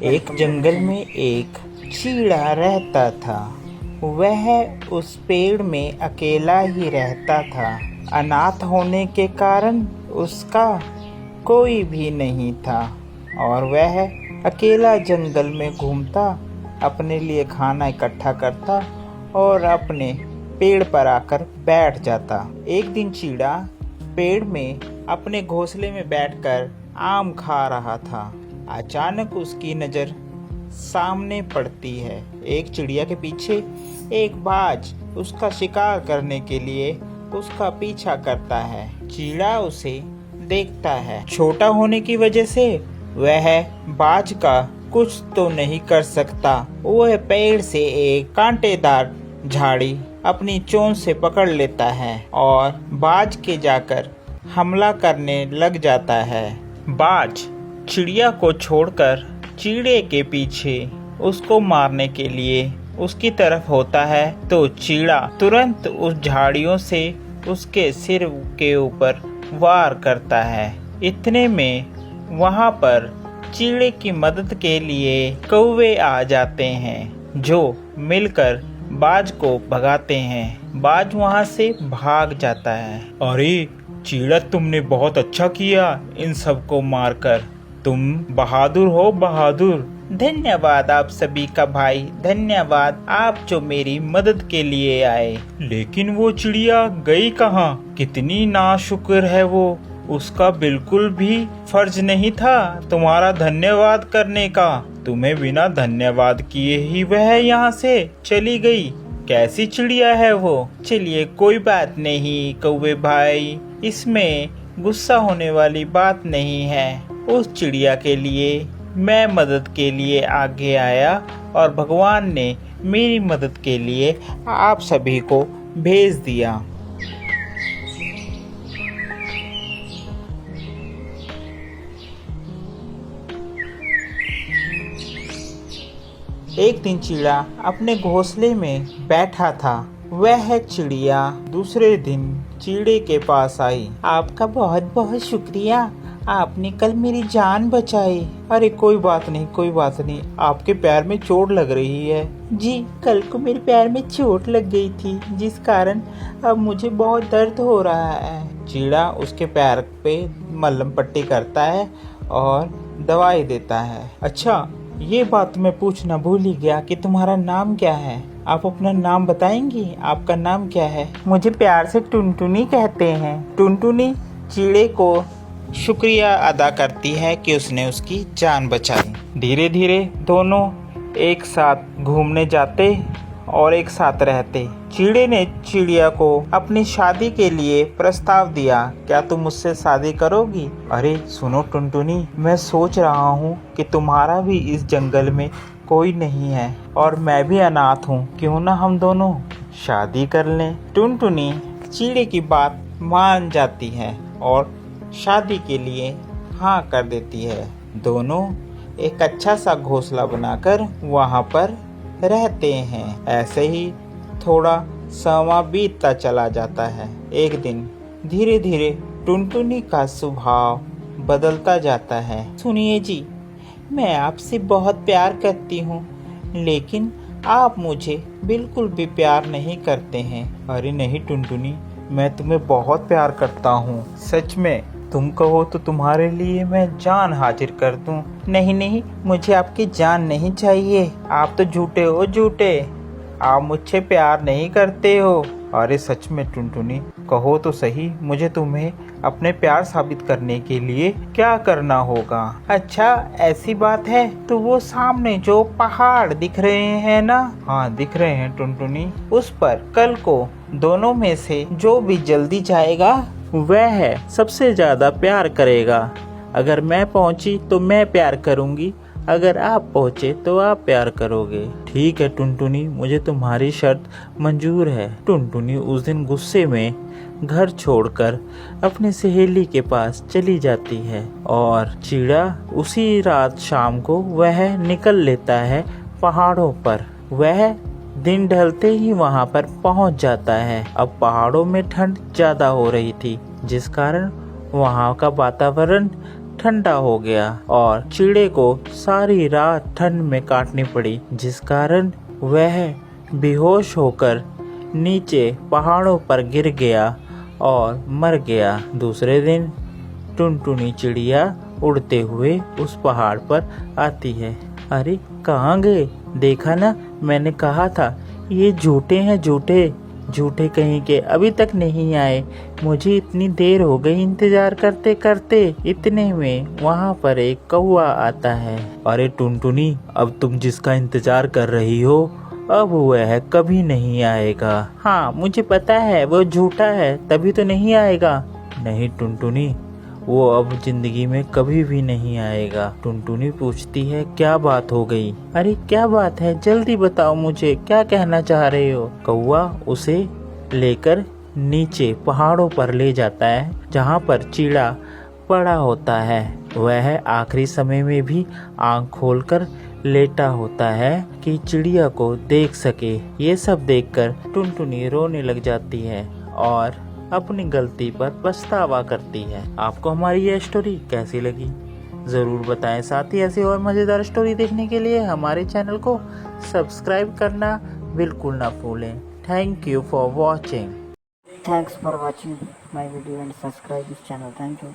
एक जंगल में एक चीड़ा रहता था। वह उस पेड़ में अकेला ही रहता था। अनाथ होने के कारण उसका कोई भी नहीं था और वह अकेला जंगल में घूमता, अपने लिए खाना इकट्ठा करता और अपने पेड़ पर आकर बैठ जाता। एक दिन चीड़ा पेड़ में अपने घोंसले में बैठकर आम खा रहा था। अचानक उसकी नज़र सामने पड़ती है। एक चिड़िया के पीछे एक बाज उसका शिकार करने के लिए उसका पीछा करता है। चीड़ा उसे देखता है। छोटा होने की वजह से वह बाज का कुछ तो नहीं कर सकता। वह पेड़ से एक कांटेदार झाड़ी अपनी चोंच से पकड़ लेता है और बाज के जाकर हमला करने लग जाता है। बाज चिड़िया को छोड़कर चीड़े के पीछे उसको मारने के लिए उसकी तरफ होता है तो चीड़ा तुरंत उस झाड़ियों से उसके सिर के ऊपर वार करता है। इतने में वहां पर चीड़े की मदद के लिए कौवे आ जाते हैं जो मिलकर बाज को भगाते हैं। बाज वहां से भाग जाता है। अरे चीड़ा, तुमने बहुत अच्छा किया इन सबको मारकर। तुम बहादुर हो, बहादुर। धन्यवाद आप सभी का भाई, धन्यवाद आप जो मेरी मदद के लिए आए। लेकिन वो चिड़िया गई कहाँ? कितनी नाशुक्र है वो। उसका बिल्कुल भी फर्ज नहीं था तुम्हारा धन्यवाद करने का। तुम्हें बिना धन्यवाद किए ही वह यहाँ से चली गई। कैसी चिड़िया है वो? चलिए कोई बात नहीं कौवे भाई, इसमें गुस्सा होने वाली बात नहीं है। उस चिड़िया के लिए मैं मदद के लिए आगे आया और भगवान ने मेरी मदद के लिए आप सभी को भेज दिया। एक दिन चीड़ा अपने घोंसले में बैठा था। वह चिड़िया दूसरे दिन चीड़े के पास आई। आपका बहुत बहुत शुक्रिया, आपने कल मेरी जान बचाई। अरे कोई बात नहीं, कोई बात नहीं। आपके पैर में चोट लग रही है। जी, कल को मेरे पैर में चोट लग गई थी जिस कारण अब मुझे बहुत दर्द हो रहा है। चीड़ा उसके पैर पे मलहम पट्टी करता है और दवाई देता है। अच्छा, ये बात मैं पूछना भूल ही गया कि तुम्हारा नाम क्या है? आप अपना नाम बताएंगी? आपका नाम क्या है? मुझे प्यार से टुनटुनी कहते हैं। टुनटुनी चीड़े को शुक्रिया अदा करती है कि उसने उसकी जान बचाई। धीरे धीरे दोनों एक साथ घूमने जाते और एक साथ रहते। चीड़े ने चिड़िया को अपनी शादी के लिए प्रस्ताव दिया। क्या तुम मुझसे शादी करोगी? अरे सुनो टुनटुनी, मैं सोच रहा हूँ कि तुम्हारा भी इस जंगल में कोई नहीं है और मैं भी अनाथ हूँ। क्यों ना हम दोनों शादी कर लें? टुनटुनी चीड़े की बात मान जाती है और शादी के लिए हाँ कर देती है। दोनों एक अच्छा सा घोंसला बनाकर वहाँ पर रहते हैं। ऐसे ही थोड़ा समय बीतता चला जाता है। एक दिन धीरे धीरे टुनटुनी का स्वभाव बदलता जाता है। सुनिए जी, मैं आपसे बहुत प्यार करती हूँ लेकिन आप मुझे बिल्कुल भी प्यार नहीं करते हैं। अरे नहीं टुनटुनी, मैं तुम्हें बहुत प्यार करता हूँ, सच में। तुम कहो तो तुम्हारे लिए मैं जान हाजिर कर दूं। नहीं नहीं, मुझे आपकी जान नहीं चाहिए। आप तो झूठे हो, झूठे। आप मुझसे प्यार नहीं करते हो। अरे सच में टुनटुनी, कहो तो सही, मुझे तुम्हें अपने प्यार साबित करने के लिए क्या करना होगा? अच्छा ऐसी बात है तो वो सामने जो पहाड़ दिख रहे हैं ना? हाँ दिख रहे हैं टुनटुनी। उस पर कल को दोनों में से जो भी जल्दी जाएगा वह सबसे ज्यादा प्यार करेगा। अगर मैं पहुंची तो मैं प्यार करूंगी, अगर आप पहुंचे तो आप प्यार करोगे। ठीक है टुनटुनी, मुझे तुम्हारी शर्त मंजूर है। टुनटुनी उस दिन गुस्से में घर छोड़कर अपनी सहेली के पास चली जाती है और चीड़ा उसी रात शाम को वह निकल लेता है पहाड़ों पर। वह दिन ढलते ही वहां पर पहुंच जाता है। अब पहाड़ों में ठंड ज्यादा हो रही थी जिस कारण वहां का वातावरण ठंडा हो गया और चिड़े को सारी रात ठंड में काटनी पड़ी, जिस कारण वह बेहोश होकर नीचे पहाड़ों पर गिर गया और मर गया। दूसरे दिन टुनटुनी चिड़िया उड़ते हुए उस पहाड़ पर आती है। अरे कहाँ गए? देखा ना, मैंने कहा था ये झूठे हैं, झूठे कहीं के, अभी तक नहीं आए। मुझे इतनी देर हो गई इंतजार करते करते। इतने में वहाँ पर एक कौवा आता है। अरे टुनटुनी, अब तुम जिसका इंतजार कर रही हो अब वह कभी नहीं आएगा। हाँ मुझे पता है, वो झूठा है तभी तो नहीं आएगा। नहीं टुनटुनी, वो अब जिंदगी में कभी भी नहीं आएगा। टुनटुनी पूछती है क्या बात हो गई? अरे क्या बात है, जल्दी बताओ मुझे, क्या कहना चाह रहे हो? कौवा उसे लेकर नीचे पहाड़ों पर ले जाता है, जहाँ पर चिड़ा पड़ा होता है। वह आखिरी समय में भी आंख खोलकर लेटा होता है कि चिड़िया को देख सके। ये सब देखकर टुनटुनी रोने लग जाती है और अपनी गलती पर पछतावा करती है। आपको हमारी ये स्टोरी कैसी लगी ज़रूर बताएं। साथ ही ऐसी और मज़ेदार स्टोरी देखने के लिए हमारे चैनल को सब्सक्राइब करना बिल्कुल ना भूलें। Thank you for watching. Thanks for watching my video and subscribe this channel. Thank you.